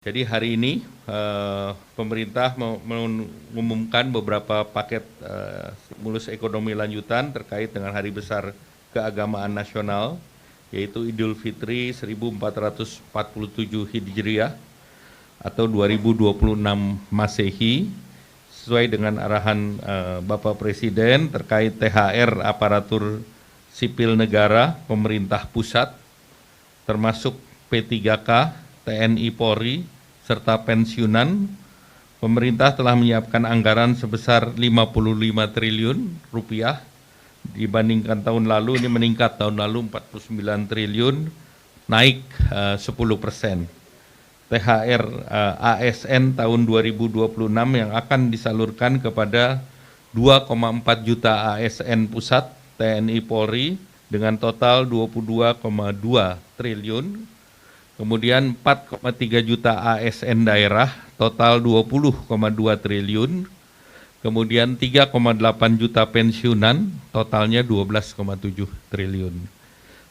Jadi hari ini pemerintah mengumumkan beberapa paket stimulus ekonomi lanjutan terkait dengan hari besar keagamaan nasional, yaitu Idul Fitri 1447 Hijriah atau 2026 Masehi, sesuai dengan arahan Bapak Presiden terkait THR aparatur sipil negara pemerintah pusat, termasuk P3K, TNI Polri, serta pensiunan. Pemerintah telah menyiapkan anggaran sebesar 55 triliun rupiah, dibandingkan tahun lalu ini meningkat, tahun lalu 49 triliun, naik 10%. THR ASN tahun 2026 yang akan disalurkan kepada 2,4 juta ASN pusat TNI Polri dengan total 22,2 triliun. Kemudian 4,3 juta ASN daerah, total 20,2 triliun. Kemudian 3,8 juta pensiunan, totalnya 12,7 triliun.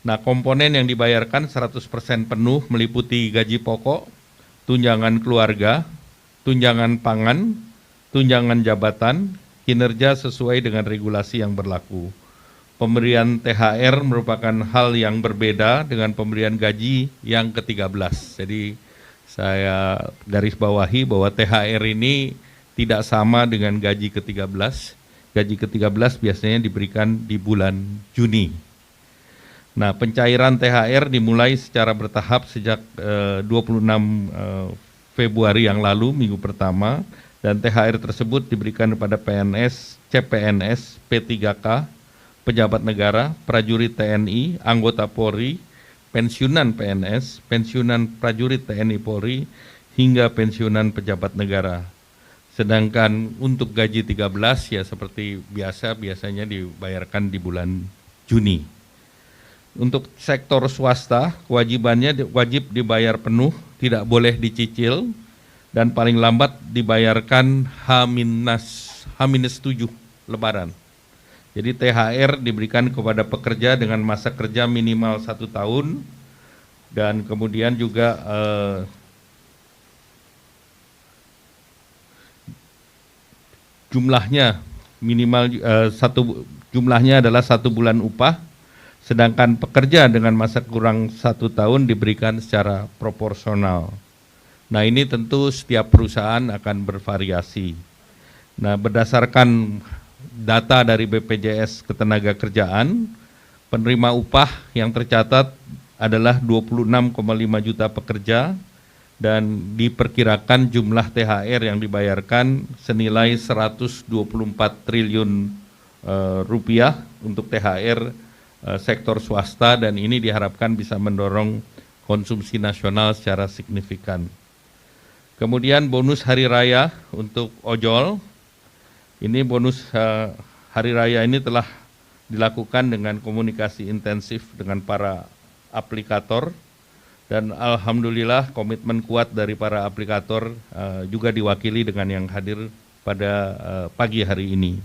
Nah, komponen yang dibayarkan 100% penuh meliputi gaji pokok, tunjangan keluarga, tunjangan pangan, tunjangan jabatan, kinerja sesuai dengan regulasi yang berlaku. Pemberian THR merupakan hal yang berbeda dengan pemberian gaji yang ke-13. Jadi saya garis bawahi bahwa THR ini tidak sama dengan gaji ke-13. Gaji ke-13 biasanya diberikan di bulan Juni. Nah, pencairan THR dimulai secara bertahap sejak 26 Februari yang lalu, minggu pertama, dan THR tersebut diberikan kepada PNS, CPNS, P3K, pejabat negara, prajurit TNI, anggota Polri, pensiunan PNS, pensiunan prajurit TNI Polri, hingga pensiunan pejabat negara. Sedangkan untuk gaji 13 ya seperti biasanya dibayarkan di bulan Juni. Untuk sektor swasta, kewajibannya wajib dibayar penuh, tidak boleh dicicil, dan paling lambat dibayarkan H-7 Lebaran. Jadi THR diberikan kepada pekerja dengan masa kerja minimal 1 tahun, dan kemudian juga jumlahnya minimal jumlahnya adalah 1 bulan upah, sedangkan pekerja dengan masa kurang 1 tahun diberikan secara proporsional. Nah, ini tentu setiap perusahaan akan bervariasi. Nah, berdasarkan data dari BPJS Ketenagakerjaan, penerima upah yang tercatat adalah 26,5 juta pekerja, dan diperkirakan jumlah THR yang dibayarkan senilai 124 triliun rupiah untuk THR sektor swasta, dan ini diharapkan bisa mendorong konsumsi nasional secara signifikan. Kemudian bonus hari raya untuk ojol. Ini bonus hari raya ini telah dilakukan dengan komunikasi intensif dengan para aplikator, dan alhamdulillah komitmen kuat dari para aplikator juga diwakili dengan yang hadir pada pagi hari ini.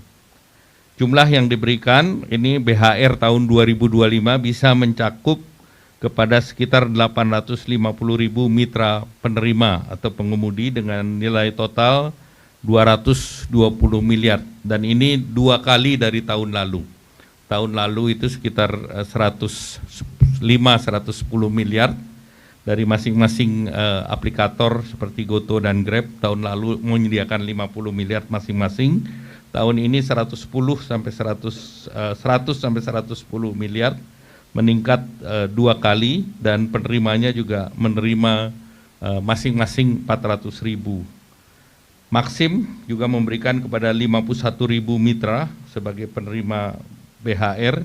Jumlah yang diberikan ini BHR tahun 2025 bisa mencakup kepada sekitar 850.000 mitra penerima atau pengemudi dengan nilai total 220 miliar, dan ini 2 kali dari tahun lalu. Tahun lalu itu sekitar 110 miliar dari masing-masing aplikator seperti Goto dan Grab. Tahun lalu menyediakan 50 miliar masing-masing. Tahun ini 100 sampai 110 miliar, meningkat 2 kali, dan penerimanya juga menerima masing-masing 400.000. Maxim juga memberikan kepada 51.000 mitra sebagai penerima BHR.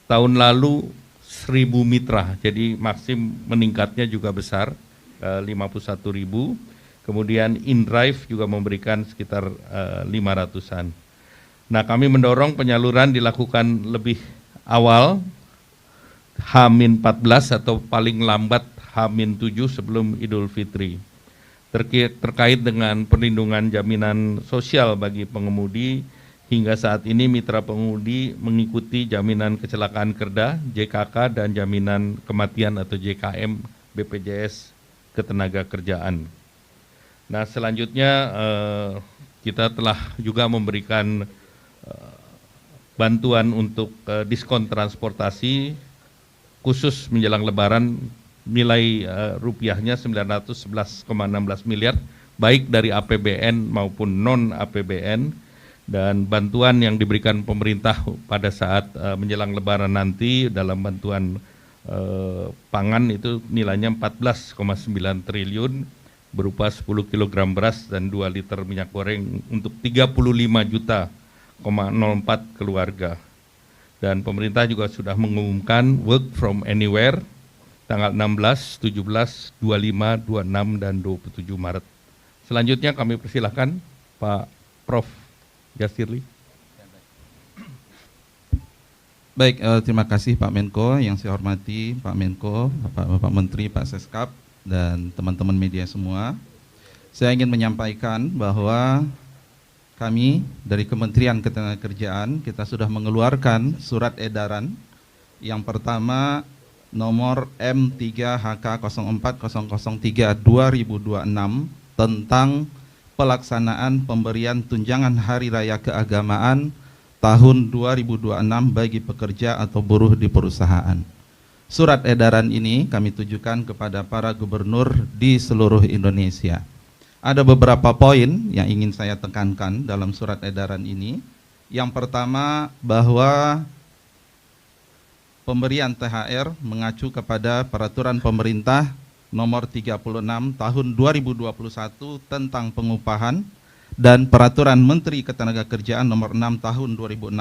Tahun lalu 1.000 mitra, jadi Maxim meningkatnya juga besar, 51.000. Kemudian InDrive juga memberikan sekitar 500-an. Nah, kami mendorong penyaluran dilakukan lebih awal, H-14 atau paling lambat H-7 sebelum Idul Fitri. Terkait dengan perlindungan jaminan sosial bagi pengemudi, hingga saat ini mitra pengemudi mengikuti jaminan kecelakaan kerja JKK dan jaminan kematian atau JKM BPJS Ketenagakerjaan. Nah, selanjutnya kita telah juga memberikan bantuan untuk diskon transportasi khusus menjelang Lebaran, nilai rupiahnya 911,16 miliar, baik dari APBN maupun non APBN, dan bantuan yang diberikan pemerintah pada saat menjelang Lebaran nanti dalam bantuan pangan itu nilainya 14,9 triliun berupa 10 kg beras dan 2 liter minyak goreng untuk 35,04 juta keluarga. Dan pemerintah juga sudah mengumumkan work from anywhere tanggal 16, 17, 25, 26, dan 27 Maret. Selanjutnya kami persilahkan Pak Prof. Yasirli. Baik, terima kasih Pak Menko, yang saya hormati Pak Menko, Bapak Menteri, Pak Seskap, dan teman-teman media semua. Saya ingin menyampaikan bahwa kami dari Kementerian Ketenagakerjaan, kita sudah mengeluarkan surat edaran yang pertama nomor M3HK040003/2026 tentang pelaksanaan pemberian tunjangan Hari Raya Keagamaan tahun 2026 bagi pekerja atau buruh di perusahaan. Surat edaran ini kami tujukan kepada para gubernur di seluruh Indonesia. Ada beberapa poin yang ingin saya tekankan dalam surat edaran ini. Yang pertama, bahwa pemberian THR mengacu kepada peraturan pemerintah nomor 36 tahun 2021 tentang pengupahan dan peraturan Menteri Ketenagakerjaan nomor 6 tahun 2016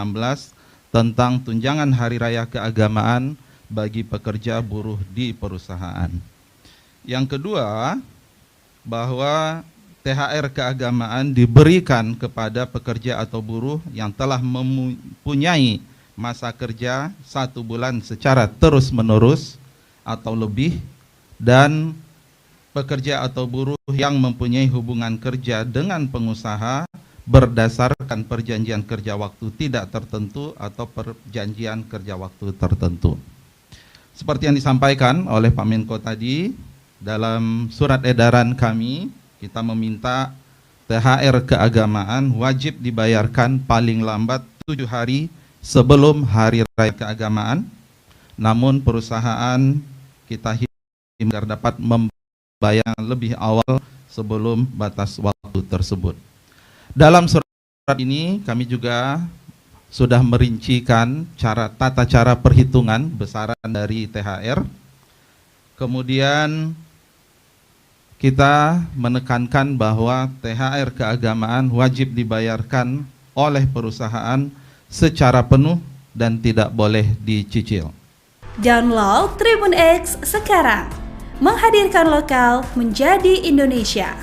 tentang tunjangan Hari Raya Keagamaan bagi pekerja buruh di perusahaan. Yang kedua, bahwa THR keagamaan diberikan kepada pekerja atau buruh yang telah mempunyai masa kerja 1 bulan secara terus-menerus atau lebih, dan pekerja atau buruh yang mempunyai hubungan kerja dengan pengusaha berdasarkan perjanjian kerja waktu tidak tertentu atau perjanjian kerja waktu tertentu. Seperti yang disampaikan oleh Pak Menko tadi, dalam surat edaran kami, kita meminta THR keagamaan wajib dibayarkan paling lambat 7 hari sebelum Hari Raya Keagamaan. Namun perusahaan kita agar dapat membayar lebih awal sebelum batas waktu tersebut. Dalam surat ini kami juga sudah merincikan tata cara perhitungan besaran dari THR. Kemudian kita menekankan bahwa THR keagamaan wajib dibayarkan oleh perusahaan secara penuh dan tidak boleh dicicil. Download Tribun X sekarang, menghadirkan lokal menjadi Indonesia.